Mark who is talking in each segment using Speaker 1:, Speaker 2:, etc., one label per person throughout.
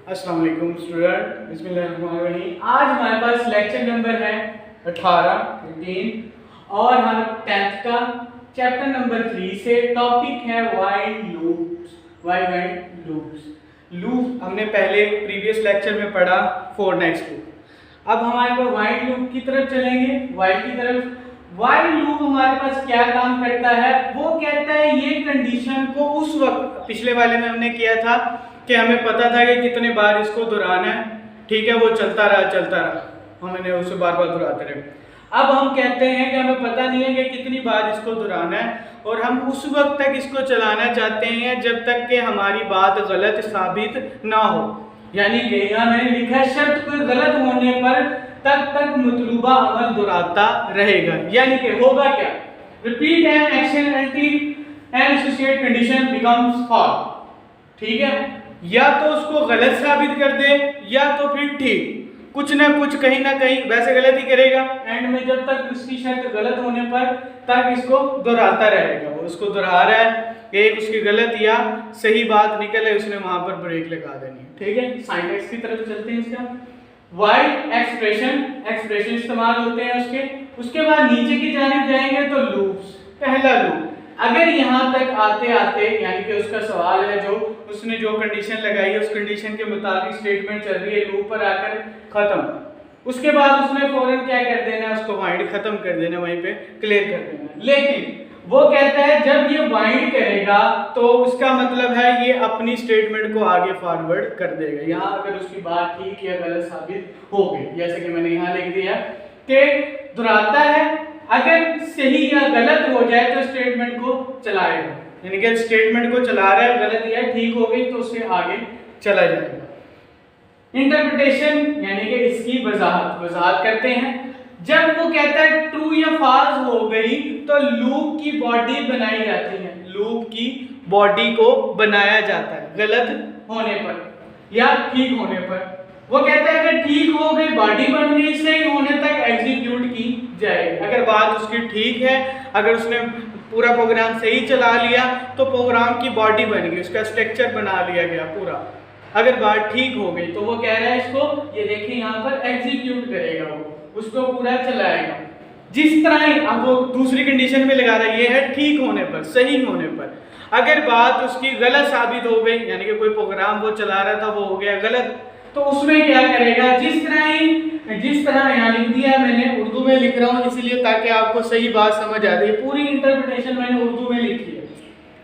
Speaker 1: अस्सलाम वालेकुम स्टूडेंट, बिस्मिल्लाहिर्रहमानिर्रहीम। आज हमारे पास लेक्चर नंबर है 18 और हम 10th का चैप्टर नंबर 3 से टॉपिक है वाइल लूप्स। लूप हमने पहले प्रीवियस लेक्चर में पढ़ा फोर नेक्स्ट लूप। अब हमारे पास वाइल लूप की तरफ चलेंगे। वाइल की तरफ वाइल लूप हमारे पास क्या काम करता है, वो कहता है ये कंडीशन को उस वक्त, पिछले वाले में हमने किया था कि हमें पता था कि कितने बार इसको दोहराना है, ठीक है, वो चलता रहा, हमने उसे बार बार दोहराते रहे। अब हम कहते हैं कि हमें पता नहीं है कि कितनी बार इसको दोहराना है और हम उस वक्त तक इसको चलाना चाहते हैं जब तक कि हमारी बात गलत साबित ना हो। यानी कि यहाँ मैंने लिखा है शर्त कोई गलत होने पर तब तक मतलूबा अमल दोहराता रहेगा। यानी कि होगा क्या, repeat an action until an associated condition becomes false। ठीक है, या तो उसको गलत साबित कर दे या तो फिर ठीक, कुछ ना कुछ कहीं ना कहीं वैसे गलत ही करेगा। एंड में जब तक उसकी शर्त गलत होने पर तक इसको दोहराता रहेगा। वो उसको दोहरा रहा है, एक उसकी गलत या सही बात निकले, उसने वहां पर ब्रेक लगा देनी है। ठीक है, साइंटेक्स की तरफ चलते हैं। इसका वाइल एक्सप्रेशन इस्तेमाल होते हैं उसके बाद नीचे की जानिब जाएंगे तो लूप्स। पहला लूप, अगर यहाँ तक आते आते, यानी कि उसका सवाल है जो उसने जो कंडीशन लगाई है उस कंडीशन के मुताबिक स्टेटमेंट चल रही है, लूप पर आकर खत्म, उसके बाद उसने फौरन क्या कर देना है, उसको वाइंड खत्म कर देना, वहीं पे क्लियर कर देना। लेकिन वो कहता है जब ये वाइंड करेगा तो उसका मतलब है ये अपनी स्टेटमेंट को आगे फॉरवर्ड कर देगा। यहाँ अगर उसकी बात ठीक या गलत साबित हो गई, जैसे कि मैंने यहाँ लिख दिया कि दोहराता है, अगर सही या गलत हो जाए तो स्टेटमेंट को चलाएगा, यानी कि स्टेटमेंट को चला रहा है, गलत या ठीक हो गई तो उससे आगे चला जाएगा। इंटरप्रिटेशन यानी कि इसकी वजाहत करते हैं। जब वो कहता है ट्रू या फॉल्स हो गई तो लूप की बॉडी बनाई जाती है, लूप की बॉडी को बनाया जाता है गलत होने पर या ठीक होने पर। वो कहता है अगर ठीक हो गई बॉडी बन गई, सही होने तक एग्जीक्यूट की जाएगी। अगर बात उसकी ठीक है, अगर उसने पूरा प्रोग्राम सही चला लिया तो प्रोग्राम की बॉडी बन गई, उसका स्ट्रक्चर बना लिया गया पूरा। अगर बात ठीक हो गई तो वो कह रहा है इसको, ये देखिए यहाँ पर एग्जीक्यूट करेगा, वो उसको पूरा चलाएगा। जिस तरह अब वो दूसरी कंडीशन में लगा रहा है, ये है ठीक होने पर, सही होने पर। अगर बात उसकी गलत साबित हो गई, यानी कि कोई प्रोग्राम वो चला रहा था वो हो गया गलत, तो उसमें क्या करेगा, जिस तरह यहाँ लिख दिया है, मैंने उर्दू में लिख रहा हूँ इसलिए ताकि आपको सही बात समझ आ रही है। पूरी इंटरप्रिटेशन मैंने उर्दू में लिखी है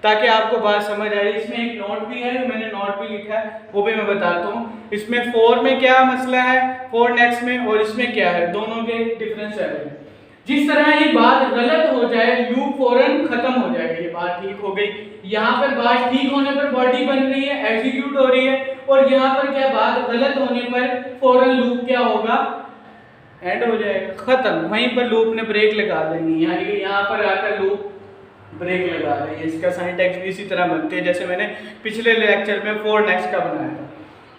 Speaker 1: ताकि आपको बात समझ आ रही है। इसमें एक नोट भी है, मैंने नोट भी लिखा है, वो भी मैं बताता हूँ। इसमें 4 में क्या मसला है, 4 नेक्स्ट में, और इसमें क्या है, दोनों के डिफरेंस है। जिस तरह ये बात गलत हो जाए लूप फौरन खत्म हो जाएगा। ये बात ठीक हो गई, यहाँ पर बात ठीक होने पर बॉडी बन रही है, एग्जीक्यूट हो रही है, और यहाँ पर क्या बात गलत होने पर फौरन लूप क्या होगा, एंड हो जाएगा, खत्म। वहीं पर लूप ने ब्रेक लगा देनी, यानी कि यहाँ पर आकर लूप ब्रेक लगा रही है। इसका सिंटैक्स भी इसी तरह बनते हैं जैसे मैंने पिछले लेक्चर में 4 नेक्स्ट का बनाया था।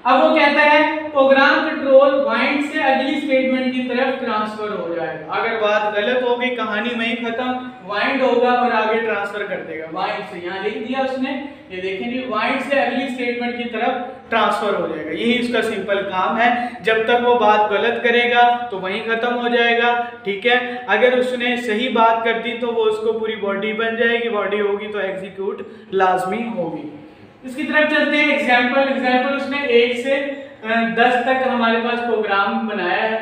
Speaker 1: अब वो कहता है प्रोग्राम कंट्रोल वाइंड से अगली स्टेटमेंट की तरफ ट्रांसफर हो जाएगा। अगर बात गलत हो गई, कहानी वहीं खत्म, वाइंड होगा और आगे ट्रांसफर कर देगा वाइंड से। यहाँ लिख दिया उसने, ये देखेंगे वाइंड से अगली स्टेटमेंट की तरफ ट्रांसफर हो जाएगा। यही उसका सिंपल काम है। जब तक वो बात गलत करेगा तो वहीं खत्म हो जाएगा, ठीक है। अगर उसने सही बात कर दी तो वो उसको पूरी बॉडी बन जाएगी, बॉडी होगी तो एग्जीक्यूट लाजमी होगी। इसकी तरफ चलते हैं। एग्जाम्पल उसने 1 से 10 तक हमारे पास प्रोग्राम बनाया है,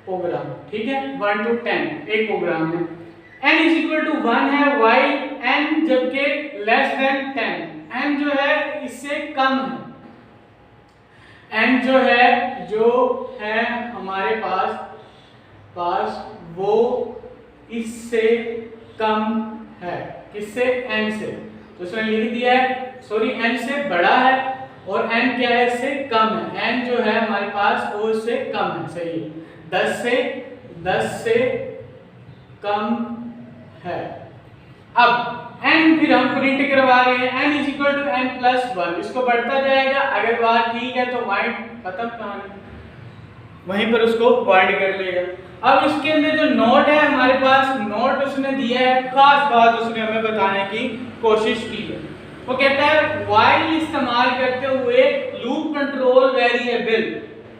Speaker 1: प्रोग्राम, ठीक है, 1 to 10 एक प्रोग्राम है। n is equal to 1 है, while n जबकि less than 10, n जो है इससे कम है, n जो है हमारे पास वो इससे कम है, किससे, n से। तो उसने लिख दिया है, सॉरी n से बड़ा है और n क्या है, इससे कम है। n जो है हमारे पास वो इससे कम है, सही है, 10 से कम है। अब n फिर हम प्रिंट करवा रहे हैं, n is equal to n plus 1, इसको बढ़ता जाएगा। अगर बात ठीक है तो वाइंड खत्म, कहानी वहीं पर उसको वाइंड कर लेगा। अब इसके अंदर जो नोट है हमारे पास, नोट उसने दिया है, खास बात उसने हमें बताने की कोशिश की है। वो कहता है व्हाइल इस्तेमाल करते हुए लूप कंट्रोल वेरिएबल,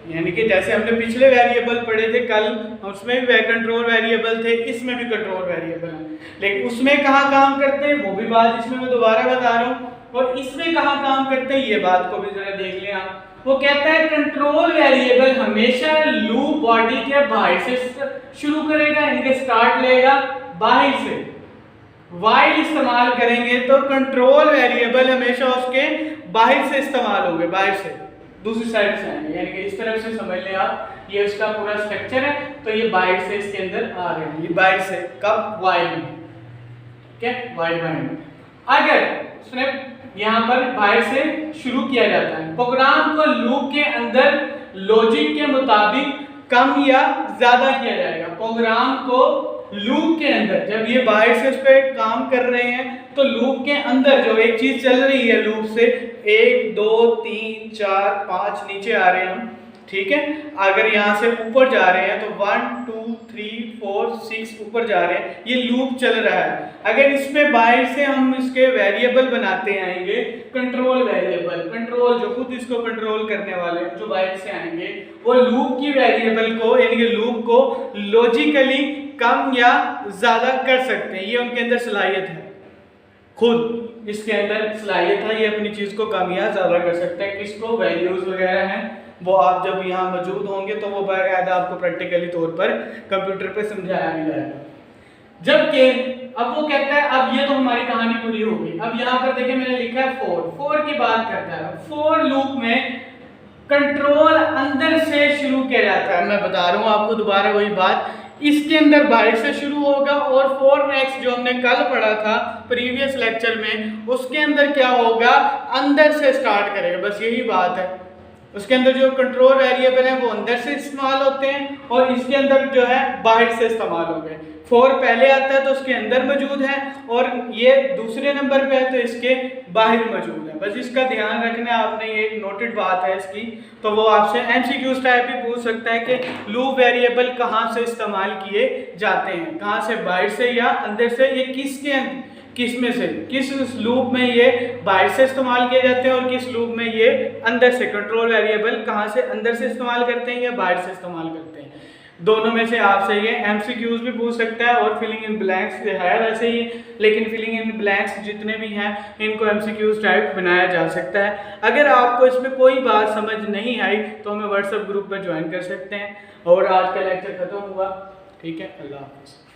Speaker 1: यानी कि जैसे हमने पिछले वेरिएबल पढ़े थे कल, उसमें भी कंट्रोल वेरिएबल थे, इसमें भी कंट्रोल वेरिएबल है, लेकिन उसमें कहाँ काम करते हैं वो भी बात इसमें मैं दोबारा बता रहा हूँ, और इसमें कहाँ काम करते हैं ये बात को भी जरा देख लें आप। वो कहता है कंट्रोल वेरिएबल हमेशा लूप बॉडी के बाहर से शुरू करेगा, यानी कि स्टार्ट लेगा बाहर से। व्हाइल इस्तेमाल करेंगे तो कंट्रोल वेरिएबल हमेशा उसके बाहर से इस्तेमाल होंगे, बाहर से दूसरी साइड से आएंगे, यानी कि इस तरफ से समझ लें आप, ये उसका पूरा स्ट्रक्चर है, तो ये बाहर से इसके अंदर आ रहे हैं, ये बाहर से कब व्हाइल में, ठीक है, व्हाइल में। अगर उसने यहाँ पर बाहर से शुरू किया जाता है, प्रोग्राम को लूप के अंदर लॉजिक के मुताबिक कम या ज्यादा किया जाएगा। प्रोग्राम को लूप के अंदर जब ये बाहर से उस पर काम कर रहे हैं तो लूप के अंदर जो एक चीज चल रही है लूप से 1 2 3 4 5 नीचे आ रहे हैं हम, ठीक है, अगर यहाँ से ऊपर जा रहे हैं तो 1 2 3 4 6 ऊपर जा रहे हैं, ये लूप चल रहा है। अगर इसमें बाहर से हम इसके वेरिएबल बनाते आएंगे, कंट्रोल वेरिएबल, कंट्रोल जो खुद इसको कंट्रोल करने वाले जो बाहर से आएंगे वो लूप की वेरिएबल को, यानी कि लूप को लॉजिकली कम या ज्यादा कर सकते हैं, ये उनके अंदर सलाहियत है, खुद इसके अंदर सलाहियत है, ये अपनी चीज को कम या ज्यादा कर सकते हैं। किसको, वैल्यूज वगैरह हैं वो आप जब यहाँ मौजूद होंगे तो वो बाकायदा आपको प्रैक्टिकली तौर पर कंप्यूटर पे समझाया भी जाएगा। जबकि अब वो कहता है, अब ये तो हमारी कहानी पूरी हो गई, अब यहाँ पर देखिए मैंने लिखा है 4 की बात करता है। 4 लूप में कंट्रोल अंदर से शुरू किया जाता है, मैं बता रहा हूँ आपको दोबारा वही बात, इसके अंदर बाहर से शुरू होगा, और 4 नेक्स्ट जो हमने कल पढ़ा था प्रीवियस लेक्चर में, उसके अंदर क्या होगा, अंदर से स्टार्ट करेगा, बस यही बात है। उसके अंदर जो कंट्रोल वेरिएबल है वो अंदर से इस्तेमाल होते हैं और इसके अंदर जो है बाहर से इस्तेमाल हो गए। 4 पहले आता है तो उसके अंदर मौजूद है, और ये दूसरे नंबर पे है तो इसके बाहर मौजूद है। बस इसका ध्यान रखना है आपने, ये एक नोटेड बात है इसकी, तो वो आपसे एमसीक्यूज टाइप भी पूछ सकता है कि लूप वेरिएबल कहाँ से इस्तेमाल किए जाते हैं, कहाँ से, बाहर से या अंदर से, ये किस में से, किस लूप में ये बाहर से इस्तेमाल किए जाते हैं और किस लूप में ये अंदर से, कंट्रोल वेरिएबल कहाँ से अंदर से इस्तेमाल करते हैं या बाहर से इस्तेमाल करते हैं। दोनों में से आपसे ये एमसीक्यूज भी पूछ सकता है और फिलिंग इन ब्लैंक्स है वैसे ही, लेकिन फिलिंग इन ब्लैंक्स जितने भी हैं इनको एमसीक्यूज टाइप बनाया जा सकता है। अगर आपको इसमें कोई बात समझ नहीं आई तो हमें व्हाट्सएप ग्रुप पर ज्वाइन कर सकते हैं। और आज का लेक्चर खत्म हुआ, ठीक है, अल्लाह हाफिज़।